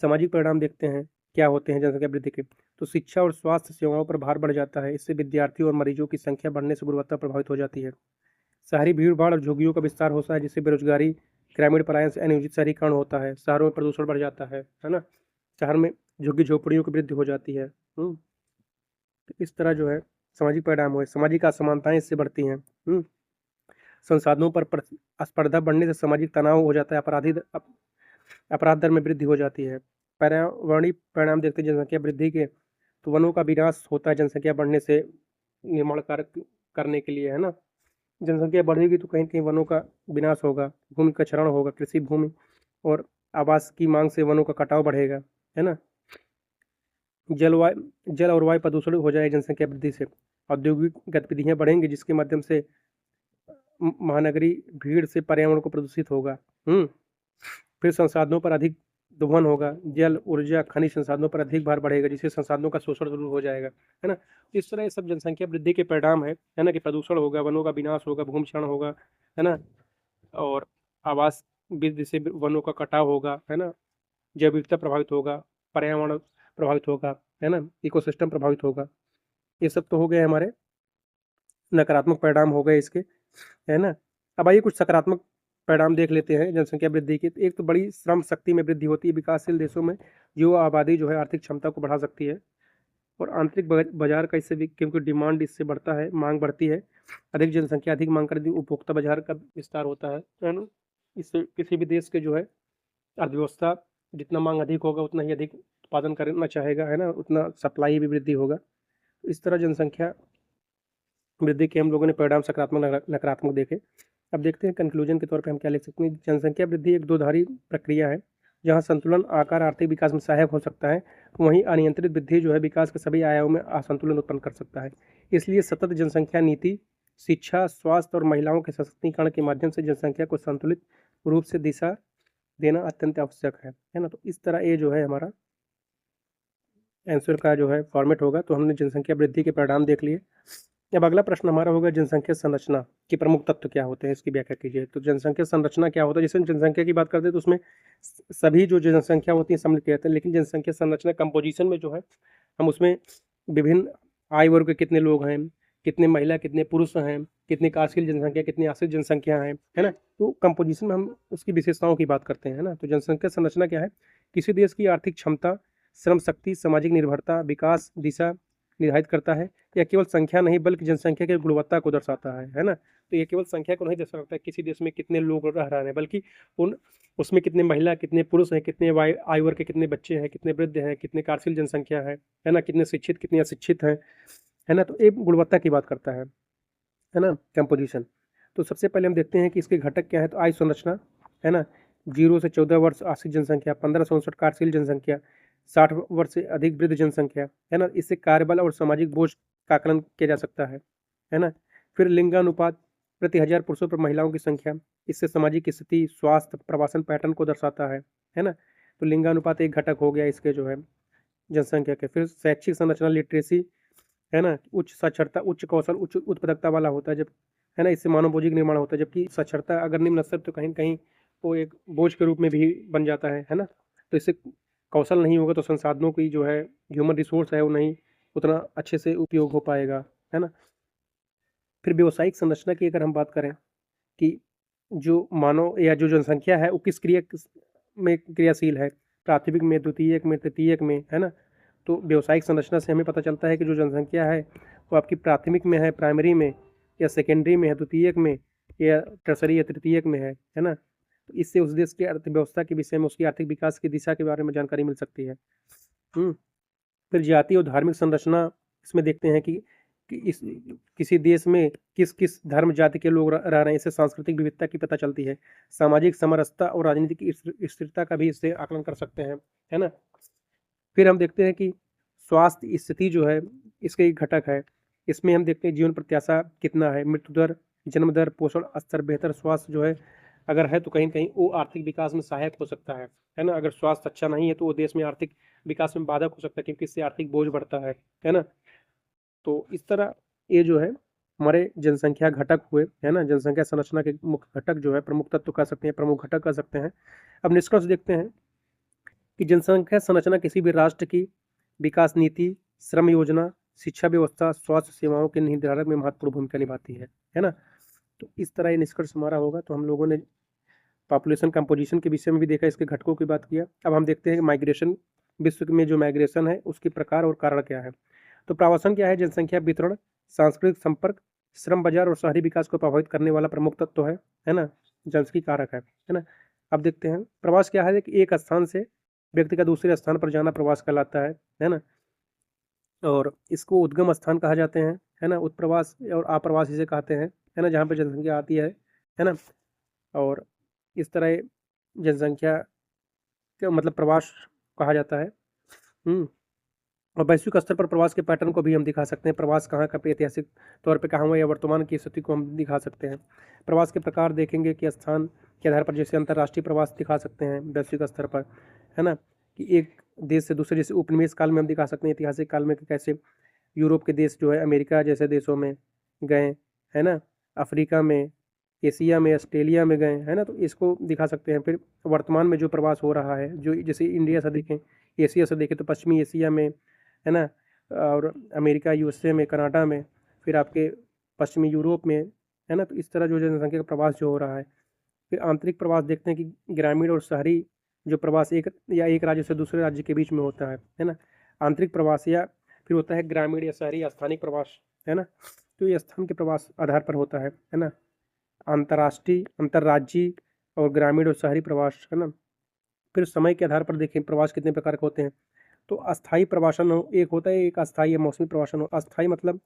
सामाजिक परिणाम देखते हैं क्या होते हैं जनसंख्या वृद्धि के। तो शिक्षा और स्वास्थ्य सेवाओं पर भार बढ़ जाता है, इससे विद्यार्थियों और मरीजों की संख्या बढ़ने से गुणवत्ता प्रभावित हो जाती है। शहरी भीड़ भाड़ और झुग्गियों का विस्तार होता है जिससे बेरोजगारी ग्रामीण पलायन से अनियोजित शहरीकरण होता है। शहरों में प्रदूषण बढ़ जाता है ना। शहर में झुग्गी झोपड़ियों की वृद्धि हो जाती है। तो इस तरह जो है सामाजिक परिणाम हुए, सामाजिक असमानताएं इससे बढ़ती हैं। संसाधनों पर स्पर्धा बढ़ने से सामाजिक तनाव हो जाता है, अपराध दर में वृद्धि हो जाती है। पर्यावरणीय परिणाम देखते हैं जनसंख्या वृद्धि के। तो वनों का विनाश होता है जनसंख्या बढ़ने से निर्माण कार्य करने के लिए, है ना। जनसंख्या बढ़ेगी तो कहीं न कहीं वनों का विनाश होगा, भूमि का क्षरण होगा, कृषि भूमि और आवास की मांग से वनों का कटाव बढ़ेगा, है ना। जल और वायु प्रदूषण हो जाएगा जनसंख्या वृद्धि से। औद्योगिक गतिविधियां बढ़ेंगी जिसके माध्यम से महानगरीय भीड़ से पर्यावरण को प्रदूषित होगा। फिर संसाधनों पर अधिक दोहन होगा, जल ऊर्जा खनिज संसाधनों पर अधिक भार बढ़ेगा जिससे संसाधनों का शोषण शुरू हो जाएगा, है ना। इस तरह ये सब जनसंख्या वृद्धि के परिणाम है ना, कि प्रदूषण होगा, वनों का विनाश होगा, भूमि क्षरण होगा, है ना। और आवास वृद्धि से वनों का कटाव होगा, है ना। जैव विविधता प्रभावित होगा, पर्यावरण प्रभावित होगा, है ना, इकोसिस्टम प्रभावित होगा। ये सब तो हो गए हमारे नकारात्मक परिणाम हो गए इसके, है ना। अब आइए कुछ सकारात्मक परिणाम देख लेते हैं जनसंख्या वृद्धि के। एक तो बड़ी श्रम शक्ति में वृद्धि होती है, विकासशील देशों में युवा आबादी जो है आर्थिक क्षमता को बढ़ा सकती है। और आंतरिक बाजार का इससे भी क्योंकि डिमांड इससे बढ़ता है, मांग बढ़ती है, अधिक जनसंख्या अधिक मांग कर उपभोक्ता बाजार का विस्तार होता है ना। इससे किसी भी देश के जो है अर्थव्यवस्था जितना मांग अधिक होगा उतना ही अधिक उत्पादन करना चाहेगा, है ना, उतना सप्लाई भी वृद्धि होगा। इस तरह जनसंख्या वृद्धि के हम लोगों ने परिणाम सकारात्मक नकारात्मक देखे। अब देखते हैं कंक्लूजन के तौर पे हम क्या लिख सकते हैं। जनसंख्या वृद्धि एक दोधारी प्रक्रिया है जहाँ संतुलन आकार आर्थिक विकास में सहायक हो सकता है, वहीं अनियंत्रित वृद्धि जो है विकास के सभी आयामों में असंतुलन उत्पन्न कर सकता है। इसलिए सतत जनसंख्या नीति, शिक्षा, स्वास्थ्य और महिलाओं के सशक्तिकरण के माध्यम से जनसंख्या को संतुलित रूप से दिशा देना अत्यंत आवश्यक है ना। तो इस तरह ये जो है हमारा आंसर का जो है फॉर्मेट होगा। तो हमने जनसंख्या वृद्धि के परिणाम देख लिए। अब अगला प्रश्न हमारा होगा जनसंख्या संरचना के प्रमुख तत्व क्या होते हैं, इसकी व्याख्या कीजिए। तो जनसंख्या संरचना क्या होता है, जैसे जनसंख्या की बात करते हैं तो उसमें सभी जो जनसंख्या होती है सम्मिलित रहते हैं, लेकिन जनसंख्या संरचना कंपोजिशन में जो है हम उसमें विभिन्न आयु वर्ग के कितने लोग हैं, कितने महिला कितने पुरुष हैं, कितनी कार्यशील जनसंख्या कितनी आश्रित जनसंख्या है ना। तो कंपोजिशन में हम उसकी विशेषताओं की बात करते हैं, है ना। तो जनसंख्या संरचना क्या है, किसी देश की आर्थिक क्षमता, श्रम शक्ति, सामाजिक निर्भरता, विकास दिशा निर्धारित करता है। यह केवल संख्या नहीं बल्कि जनसंख्या की गुणवत्ता को दर्शाता है ना। तो ये केवल संख्या को नहीं दर्शाता है किसी देश में कितने लोग रह रहे हैं, बल्कि उसमें कितने महिला कितने पुरुष हैं, कितने आयु वर्ग के कितने बच्चे हैं, कितने वृद्ध हैं, कितने कार्यशील जनसंख्या है ना, कितने शिक्षित कितने अशिक्षित हैं, है ना। तो एक गुणवत्ता की बात करता है ना कंपोजिशन। तो सबसे पहले हम देखते हैं कि इसके घटक क्या है। तो आयु संरचना है ना, 0 से 14 वर्ष आश्रित जनसंख्या, 15 से 59 कार्यशील जनसंख्या, 60 वर्ष से अधिक वृद्ध जनसंख्या, है ना। इससे कार्यबल और सामाजिक बोझ का आकलन किया जा सकता है ना। फिर लिंगानुपात प्रति 1000 पुरुषों पर महिलाओं की संख्या, इससे सामाजिक स्थिति, स्वास्थ्य, प्रवासन पैटर्न को दर्शाता है ना। तो लिंगानुपात एक घटक हो गया इसके जो है जनसंख्या के। फिर शैक्षिक संरचना, लिटरेसी, है ना, उच्च साक्षरता, उच्च कौशल, उच्च उत्पादकता वाला होता है जब, है ना, इससे मानव पूंजी का निर्माण होता है। जबकि साक्षरता अगर निम्न स्तर तो कहीं न कहीं वो एक बोझ के रूप में भी बन जाता है ना। तो इससे कौशल नहीं होगा तो संसाधनों की जो है ह्यूमन रिसोर्स है वो नहीं उतना अच्छे से उपयोग हो पाएगा, है ना। फिर व्यावसायिक संरचना की अगर हम बात करें कि जो मानव या जो जनसंख्या है वो किस में क्रियाशील है, प्राथमिक में, द्वितीयक में, तृतीयक में, है ना। तो व्यावसायिक संरचना से हमें पता चलता है कि जो जनसंख्या है वो आपकी प्राथमिक में है, प्राइमरी में, या सेकेंडरी में है, द्वितीयक में, या टर्सरी या तृतीयक में है ना। तो इससे उस देश की अर्थव्यवस्था के विषय में, उसकी आर्थिक विकास की दिशा के बारे में जानकारी मिल सकती है। फिर जातीय और धार्मिक संरचना इसमें देखते हैं कि इस किसी देश में किस किस धर्म जाति के लोग रह रहे हैं, इससे सांस्कृतिक विविधता की पता चलती है। सामाजिक समरसता और राजनीतिक स्थिरता का भी इससे आकलन कर सकते हैं, है ना। फिर हम देखते हैं कि स्वास्थ्य स्थिति जो है इसके एक घटक है। इसमें हम देखते हैं जीवन प्रत्याशा कितना है, मृत्यु दर, जन्म दर, पोषण स्तर, बेहतर स्वास्थ्य जो है अगर है तो कहीं न कहीं वो आर्थिक विकास में सहायक हो सकता है ना। अगर स्वास्थ्य अच्छा नहीं है तो वो देश में आर्थिक विकास में बाधक हो सकता है क्योंकि इससे आर्थिक बोझ बढ़ता है ना। तो इस तरह ये जो है हमारे जनसंख्या घटक हुए, है ना। जनसंख्या संरचना के मुख्य घटक जो है, प्रमुख तत्व कह सकते हैं, प्रमुख घटक कह सकते हैं। अब निष्कर्ष देखते हैं कि जनसंख्या संरचना किसी भी राष्ट्र की विकास नीति, श्रम योजना, शिक्षा व्यवस्था, स्वास्थ्य सेवाओं के निर्धारण में महत्वपूर्ण भूमिका निभाती है ना। तो इस तरह ये निष्कर्ष हमारा होगा। तो हम लोगों ने पॉपुलेशन कंपोजिशन के विषय में भी देखा, इसके घटकों की बात किया। अब हम देखते हैं कि माइग्रेशन, विश्व में जो माइग्रेशन है उसके प्रकार और कारण क्या है। तो प्रवासन क्या है, जनसंख्या वितरण, सांस्कृतिक संपर्क, श्रम बाजार और शहरी विकास को प्रभावित करने वाला प्रमुख तत्व है ना, जनसंख्या कारक है ना। अब देखते हैं प्रवास क्या है कि एक स्थान से व्यक्ति का दूसरे स्थान पर जाना प्रवास कहलाता है ना। और इसको उद्गम स्थान कहा जाते हैं, है ना। उत्प्रवास और आप्रवास इसे कहते हैं, है ना, जहाँ पे जनसंख्या आती है ना। और इस तरह जनसंख्या का मतलब प्रवास कहा जाता है। और वैश्विक स्तर पर प्रवास के पैटर्न को भी हम दिखा सकते हैं। प्रवास कहाँ पे ऐतिहासिक तौर पे कहाँ हुआ या वर्तमान की स्थिति को हम दिखा सकते हैं। प्रवास के प्रकार देखेंगे कि स्थान के आधार पर जैसे अंतर्राष्ट्रीय प्रवास दिखा सकते हैं वैश्विक स्तर पर, है ना, कि एक देश से दूसरे, जैसे उपनिवेश काल में हम दिखा सकते हैं, ऐतिहासिक काल में कि कैसे यूरोप के देश जो है अमेरिका जैसे देशों में गए, है ना, अफ्रीका में, एशिया में, ऑस्ट्रेलिया में गए, है ना। तो इसको दिखा सकते हैं। फिर वर्तमान में जो प्रवास हो रहा है, जो जैसे इंडिया से देखें, एशिया से देखें तो पश्चिमी एशिया में, है ना, और अमेरिका, यूएसए में, कनाडा में, फिर आपके पश्चिमी यूरोप में, है ना। तो इस तरह जो जनसंख्या का प्रवास जो हो रहा है। फिर आंतरिक प्रवास देखते हैं कि ग्रामीण और शहरी जो प्रवास एक राज्य से दूसरे राज्य के बीच में होता है ना। आंतरिक प्रवास या फिर होता है ग्रामीण या शहरी स्थानिक प्रवास, है ना। तो ये स्थान के प्रवास आधार पर होता है ना। अंतर्राष्ट्रीय, अंतर्राज्यीय और ग्रामीण और शहरी प्रवास, है ना। फिर समय के आधार पर देखें प्रवास कितने प्रकार के होते हैं। तो अस्थायी प्रवासन एक होता है, एक अस्थायी या मौसमी प्रवासन हो। अस्थायी मतलब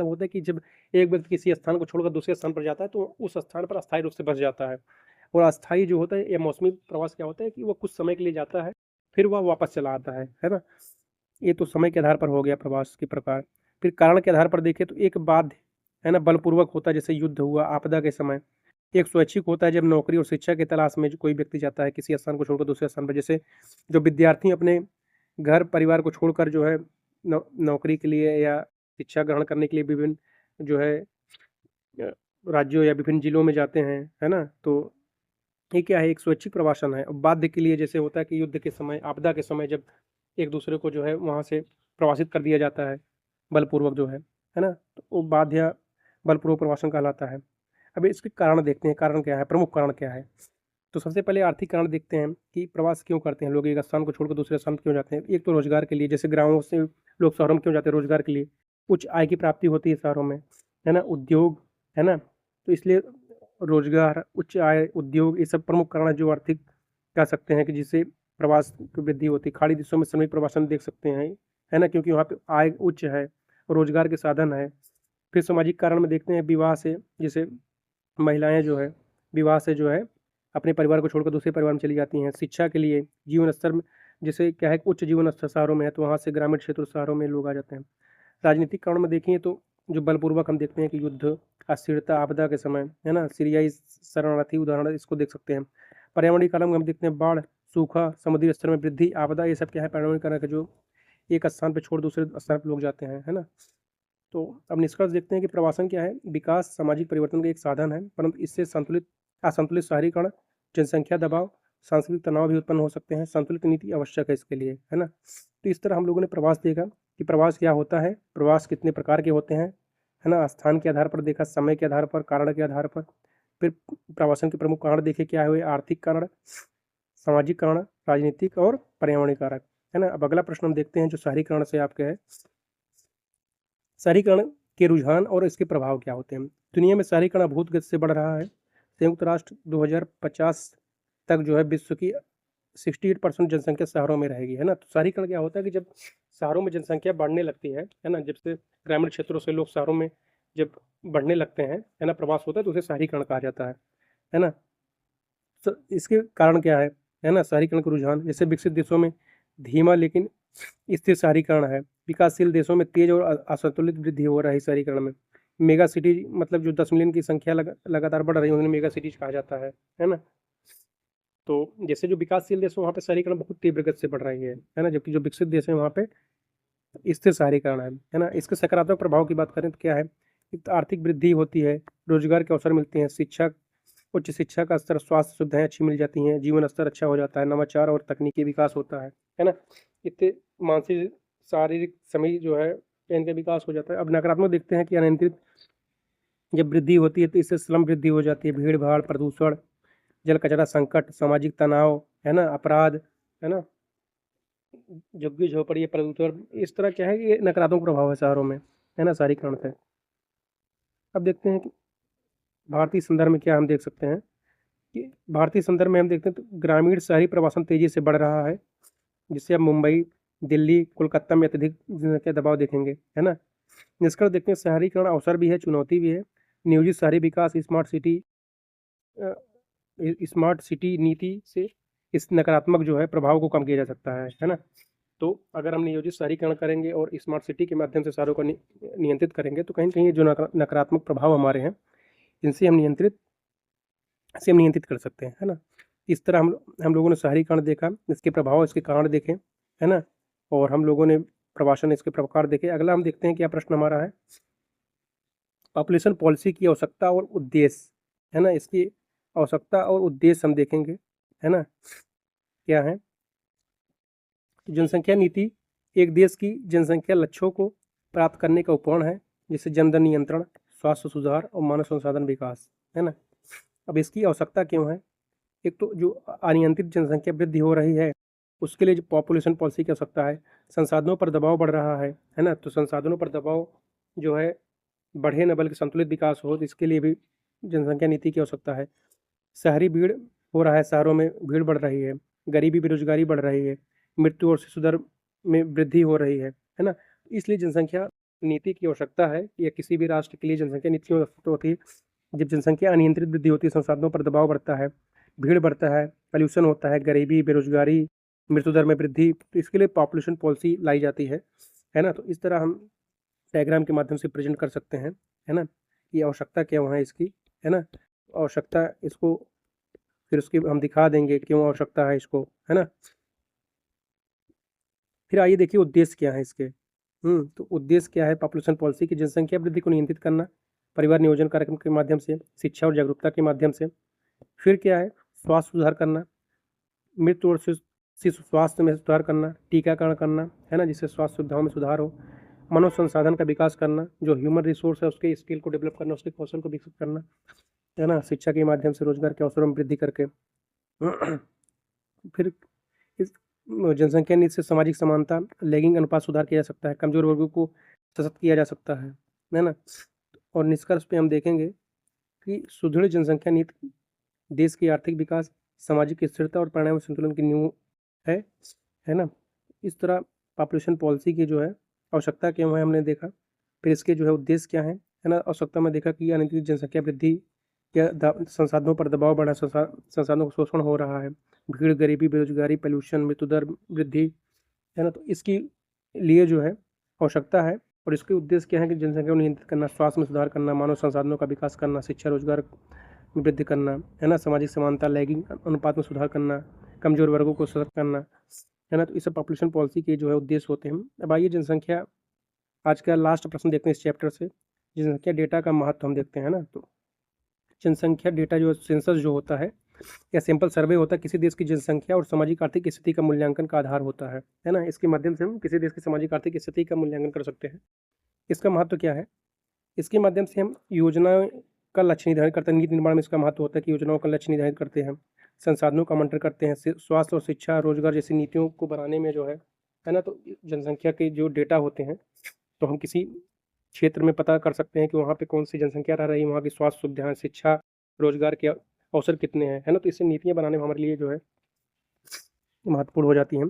होता है कि जब एक व्यक्ति किसी स्थान को छोड़कर दूसरे स्थान पर जाता है तो उस स्थान पर अस्थायी रूप से बस जाता है। और अस्थायी जो होता है या मौसमी प्रवास क्या होता है कि वो कुछ समय के लिए जाता है फिर वह वापस चला आता है ना। ये तो समय के आधार पर हो गया प्रवास के प्रकार। फिर कारण के आधार पर देखें तो एक बाध्य, है ना, बलपूर्वक होता है, जैसे युद्ध हुआ, आपदा के समय। एक स्वैच्छिक होता है जब नौकरी और शिक्षा की तलाश में कोई व्यक्ति जाता है किसी स्थान को छोड़कर दूसरे स्थान पर। जैसे जो विद्यार्थी अपने घर परिवार को छोड़कर जो है नौकरी के लिए या शिक्षा ग्रहण करने के लिए विभिन्न जो है राज्यों या विभिन्न जिलों में जाते हैं, है ना। तो ये क्या है, एक स्वैच्छिक प्रवासन है। बाध्य के लिए जैसे होता है कि युद्ध के समय, आपदा के समय जब एक दूसरे को जो है वहाँ से प्रवासित कर दिया जाता है बलपूर्वक जो है ना, तो वो बाध्य बलपूर्वक प्रवासन कहलाता है। अब इसके कारण देखते हैं, कारण क्या है, प्रमुख कारण क्या है। तो सबसे पहले आर्थिक कारण देखते हैं कि प्रवास क्यों करते हैं लोग, एक स्थान को छोड़कर दूसरे स्थान क्यों जाते हैं। एक तो रोजगार के लिए, जैसे गाँवों से लोग शहरों में क्यों जाते हैं, रोजगार के लिए। उच्च आय की प्राप्ति होती है शहरों में, है ना, उद्योग, है ना। तो इसलिए रोजगार, उच्च आय, उद्योग, ये सब प्रमुख कारण है जो आर्थिक कह सकते हैं कि जिससे प्रवास की वृद्धि होती है। खाड़ी देशों में श्रमिक प्रवासन देख सकते हैं, है ना, क्योंकि वहाँ पे आय उच्च है, रोजगार के साधन है। फिर सामाजिक कारण में देखते हैं विवाह से, जैसे महिलाएं जो है विवाह से जो है अपने परिवार को छोड़कर दूसरे परिवार में चली जाती हैं। शिक्षा के लिए जीवन स्तर में, जैसे क्या है, उच्च जीवन स्तर शहरों में है तो वहाँ से ग्रामीण क्षेत्र शहरों में लोग आ जाते हैं। राजनीतिक कारण में देखें तो जो बलपूर्वक हम देखते हैं कि युद्ध, अस्थिरता, आपदा के समय, है ना, सीरियाई शरणार्थी उदाहरण इसको देख सकते हैं। पर्यावरणीय कारण में हम देखते हैं बाढ़, सूखा, समुद्री स्तर में वृद्धि, आपदा, ये सब क्या है पर्यावरणीय कारण का जो एक स्थान पर छोड़ दूसरे स्थान पर लोग जाते हैं, है ना। तो अब निष्कर्ष देखते हैं कि प्रवासन क्या है, विकास सामाजिक परिवर्तन का एक साधन है, परंतु इससे असंतुलित शहरीकरण, जनसंख्या दबाव, सांस्कृतिक तनाव भी उत्पन्न हो सकते हैं। संतुलित नीति आवश्यक है इसके लिए, है ना। तो इस तरह हम लोगों ने प्रवास देखा कि प्रवास क्या होता है, प्रवास कितने प्रकार के होते हैं, है ना। स्थान के आधार पर देखा, समय के आधार पर, कारण के आधार पर। फिर प्रवासन के प्रमुख कारण देखे क्या हुए, आर्थिक कारण, सामाजिक कारण, राजनीतिक और पर्यावरणीय कारक, है ना। अब अगला प्रश्न हम देखते हैं जो शहरीकरण से आपके है, शहरीकरण के रुझान और इसके प्रभाव क्या होते हैं। दुनिया में शहरीकरण अभूत गति से बढ़ रहा है। संयुक्त राष्ट्र 2050 तक जो है विश्व की 68% जनसंख्या शहरों में रहेगी, है ना। तो शहरीकरण क्या होता है कि जब शहरों में जनसंख्या बढ़ने लगती है ना, जब से ग्रामीण क्षेत्रों से लोग शहरों में जब बढ़ने लगते हैं, है ना, प्रवास होता है तो उसे शहरीकरण कहा जाता है ना। तो इसके कारण क्या है ना, शहरीकरण का रुझान, जैसे विकसित देशों में धीमा लेकिन स्थिर शहरीकरण है। विकासशील देशों में तेज और असंतुलित वृद्धि हो रही है शहरीकरण में। मेगा सिटी मतलब जो 10 मिलियन की संख्या लगातार बढ़ रही है उन्हें मेगा सिटीज कहा जाता है ना। तो जैसे जो विकासशील देश है वहाँ पे शहरीकरण बहुत तीव्र गति से बढ़ रही है ना, जबकि जो विकसित देश है वहाँ पे स्थिर शहरीकरण है ना। इसके सकारात्मक प्रभाव की बात करें तो क्या है, एक तो आर्थिक वृद्धि होती है, रोजगार के अवसर मिलते हैं, शिक्षा, उच्च शिक्षा का स्तर, स्वास्थ्य सुविधाएं अच्छी मिल जाती हैं, जीवन स्तर अच्छा हो जाता है, नवाचार और तकनीकी विकास होता है ना। इससे मानसिक शारीरिक समय जो है इनका विकास हो जाता है। अब नकारात्मक देखते हैं कि अनियंत्रित जब वृद्धि होती है तो इससे श्रम वृद्धि हो जाती है, भीड़ भाड़, प्रदूषण, जल कचरा संकट, सामाजिक तनाव, है ना, अपराध, है ना, झुग्गी झोपड़ी, प्रदूषण, इस तरह क्या है कि ये नकारात्मक प्रभाव है शहरों में, है ना, शहरीकरण से। अब देखते हैं कि भारतीय संदर्भ में क्या हम देख सकते हैं कि भारतीय संदर्भ में हम देखते हैं तो ग्रामीण शहरी प्रवासन तेजी से बढ़ रहा है, जिससे अब मुंबई, दिल्ली, कोलकाता में अत्यधिक जनसंख्या दबाव देखेंगे, है ना। निष्कर्ष देखते हैं शहरीकरण अवसर भी है, चुनौती भी है। नियोजित शहरी विकास, स्मार्ट सिटी नीति से इस नकारात्मक जो है प्रभाव को कम किया जा सकता है ना। तो अगर हम नियोजित शहरीकरण करेंगे और स्मार्ट सिटी के माध्यम से शहरों को नियंत्रित करेंगे तो कहीं ना कहीं ये जो नकारात्मक प्रभाव हमारे हैं इनसे हम नियंत्रित कर सकते हैं, है ना। इस तरह हम लोगों ने शहरीकरण देखा, इसके प्रभाव, इसके कारण देखे, है ना, और हम लोगों ने प्रवासन इसके प्रकार देखे। अगला हम देखते हैं क्या प्रश्न हमारा है, पॉपुलेशन पॉलिसी की आवश्यकता और उद्देश्य, है ना। इसकी आवश्यकता और उद्देश्य हम देखेंगे, है ना, क्या है। जनसंख्या नीति एक देश की जनसंख्या लक्ष्यों को प्राप्त करने का उपकरण है, जैसे जनदर नियंत्रण, स्वास्थ्य सुधार और मानव संसाधन विकास, है ना। अब इसकी आवश्यकता क्यों है, एक तो जो अनियंत्रित जनसंख्या वृद्धि हो रही है उसके लिए जो पॉपुलेशन पॉलिसी की आवश्यकता है। संसाधनों पर दबाव बढ़ रहा है ना, तो संसाधनों पर दबाव जो है बढ़े न बल्कि संतुलित विकास हो, तो इसके लिए भी जनसंख्या नीति की आवश्यकता है। शहरी भीड़ हो रहा है, शहरों में भीड़ बढ़ रही है, गरीबी बेरोजगारी बढ़ रही है, मृत्यु और शिशु दर में वृद्धि हो रही है ना। इसलिए जनसंख्या नीति की आवश्यकता है, या किसी भी राष्ट्र के लिए जनसंख्या नीति की आवश्यकता होती है। जब जनसंख्या अनियंत्रित वृद्धि होती है, संसाधनों पर दबाव बढ़ता है, भीड़ बढ़ता है, पॉल्यूशन होता है, गरीबी, बेरोजगारी, मृत्यु दर में वृद्धि, तो इसके लिए पॉपुलेशन पॉलिसी लाई जाती है ना। तो इस तरह हम डायग्राम के माध्यम से प्रेजेंट कर सकते हैं, है ना। ये आवश्यकता क्या है इसकी, है ना, आवश्यकता इसको फिर उसकी हम दिखा देंगे क्यों आवश्यकता है इसको, है ना। फिर आइए देखिए उद्देश्य क्या है इसके। तो उद्देश्य क्या है पॉपुलेशन पॉलिसी की, जनसंख्या वृद्धि को नियंत्रित करना, परिवार नियोजन कार्यक्रम के माध्यम से, शिक्षा और जागरूकता के माध्यम से। फिर क्या है, स्वास्थ्य सुधार करना, मृत्यु और शिशु स्वास्थ्य में सुधार करना, टीकाकरण करना, है ना, जिससे स्वास्थ्य सुविधाओं में सुधार हो। मानव संसाधन का विकास करना, जो ह्यूमन रिसोर्स है उसके स्किल को डेवलप करना, उसके कौशल को विकसित करना, है ना। शिक्षा के माध्यम से रोजगार के अवसरों में वृद्धि करके। फिर इस जनसंख्या नीति से सामाजिक समानता, लैंगिक अनुपात सुधार किया जा सकता है, कमजोर वर्गों को सशक्त किया जा सकता है ना। और निष्कर्ष पे हम देखेंगे कि सुदृढ़ जनसंख्या नीति देश की आर्थिक विकास, सामाजिक स्थिरता और परिणाम संतुलन की नींव है ना। इस तरह पॉपुलेशन पॉलिसी की जो है आवश्यकता क्यों है हमने देखा, फिर इसके जो है उद्देश्य क्या है ना। आवश्यकता में देखा कि अनियंत्रित जनसंख्या वृद्धि क्या संसाधनों पर दबाव बढ़ा, संसाधनों का शोषण हो रहा है, भीड़, गरीबी, बेरोजगारी, पॉल्यूशन, मृत्यु दर वृद्धि, है ना। तो इसकी लिए जो है आवश्यकता है और इसके उद्देश्य क्या है कि जनसंख्या को नियंत्रित करना, स्वास्थ्य में सुधार करना, मानव संसाधनों का विकास करना, शिक्षा रोजगार में वृद्धि करना, है ना, सामाजिक समानता, लैंगिक अनुपात में सुधार करना, कमजोर वर्गों को सशक्त करना, है ना। तो इस पॉपुलेशन पॉलिसी के जो है उद्देश्य होते हैं। अब आइए जनसंख्या, आज का लास्ट प्रश्न देखते हैं इस चैप्टर से। जनसंख्या डेटा का महत्व हम देखते हैं ना। तो जनसंख्या डेटा जो सेंसस जो होता है या सैंपल सर्वे होता है, किसी देश की जनसंख्या और सामाजिक आर्थिक स्थिति का मूल्यांकन का आधार होता है ना। इसके माध्यम से हम किसी देश की सामाजिक आर्थिक स्थिति का मूल्यांकन कर सकते हैं। इसका महत्व क्या है? इसके माध्यम से हम योजना का लक्ष्य निर्धारित करते हैं। नीति निर्माण में इसका महत्व होता है कि योजनाओं का लक्ष्य निर्धारित करते हैं, संसाधनों का आवंटन करते हैं, स्वास्थ्य और शिक्षा, रोजगार जैसी नीतियों को बनाने में जो है ना। तो जनसंख्या के जो डेटा होते हैं, तो हम किसी क्षेत्र में पता कर सकते हैं कि वहाँ पे कौन सी जनसंख्या रह रही है, वहाँ की स्वास्थ्य सुविधाएं, शिक्षा, रोजगार के अवसर कितने हैं, है ना। तो इससे नीतियाँ बनाने में हमारे लिए जो है महत्वपूर्ण हो जाती हैं।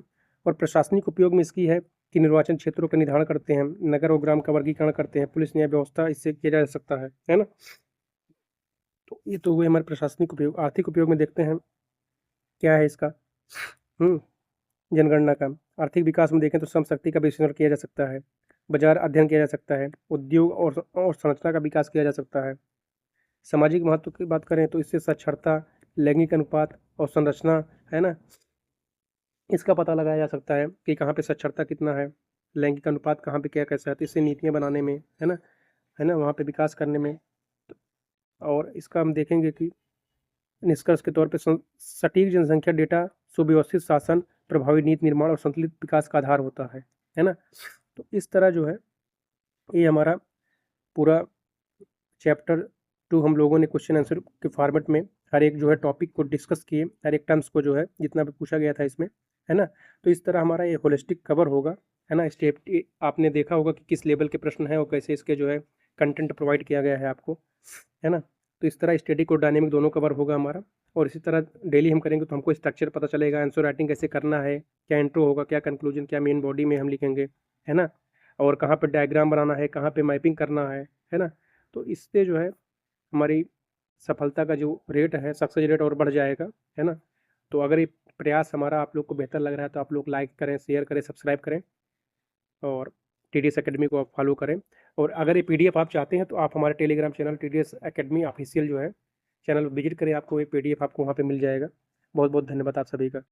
और प्रशासनिक उपयोग में इसकी है कि निर्वाचन क्षेत्रों का निर्धारण करते हैं, नगर और ग्राम का वर्गीकरण करते हैं, पुलिस न्याय व्यवस्था इससे किया जा सकता है ना। तो ये तो हुए हमारे प्रशासनिक उपयोग। आर्थिक उपयोग में देखते हैं क्या है इसका। जनगणना का आर्थिक विकास में देखें तो श्रम शक्ति का विश्लेषण किया जा सकता है, बाजार अध्ययन किया जा सकता है, उद्योग और संरचना का विकास किया जा सकता है। सामाजिक महत्व की बात करें तो इससे साक्षरता, लैंगिक अनुपात और संरचना, है ना, इसका पता लगाया जा सकता है कि कहाँ पे साक्षरता कितना है, लैंगिक अनुपात कहाँ पे क्या कैसा है। तो इससे नीतियाँ बनाने में, है ना, वहाँ पे विकास करने में। और इसका हम देखेंगे कि निष्कर्ष के तौर पे सटीक जनसंख्या डेटा सुव्यवस्थित शासन, प्रभावी नीति निर्माण और संतुलित विकास का आधार होता है ना। तो इस तरह जो है ये हमारा पूरा चैप्टर 2 हम लोगों ने क्वेश्चन आंसर के फॉर्मेट में हर एक जो है टॉपिक को डिस्कस किए, हर एक टर्म्स को जो है जितना भी पूछा गया था इसमें, है ना। तो इस तरह हमारा ये होलिस्टिक कवर होगा, है ना। स्टेप आपने देखा होगा कि किस लेवल के प्रश्न हैं और कैसे इसके जो है कंटेंट प्रोवाइड किया गया है आपको, है ना। तो इस तरह स्टैटिक और डायनेमिक दोनों कवर होगा हमारा। और इसी तरह डेली हम करेंगे तो हमको स्ट्रक्चर पता चलेगा, आंसर राइटिंग कैसे करना है, क्या इंट्रो होगा, क्या कंक्लूजन, क्या मेन बॉडी में हम लिखेंगे, है ना। और कहाँ पर डायग्राम बनाना है, कहाँ पे मैपिंग करना है ना। तो इससे जो है हमारी सफलता का जो रेट है, सक्सेस रेट और बढ़ जाएगा, है ना। तो अगर ये प्रयास हमारा आप लोग को बेहतर लग रहा है तो आप लोग लाइक करें, शेयर करें, सब्सक्राइब करें और TDS एकेडमी को आप फॉलो करें। और अगर ये PDF आप चाहते हैं तो आप हमारे Telegram channel TDS academy official जो है चैनल विजिट करें, आपको ये PDF आपको वहाँ पे मिल जाएगा। बहुत बहुत धन्यवाद आप सभी का।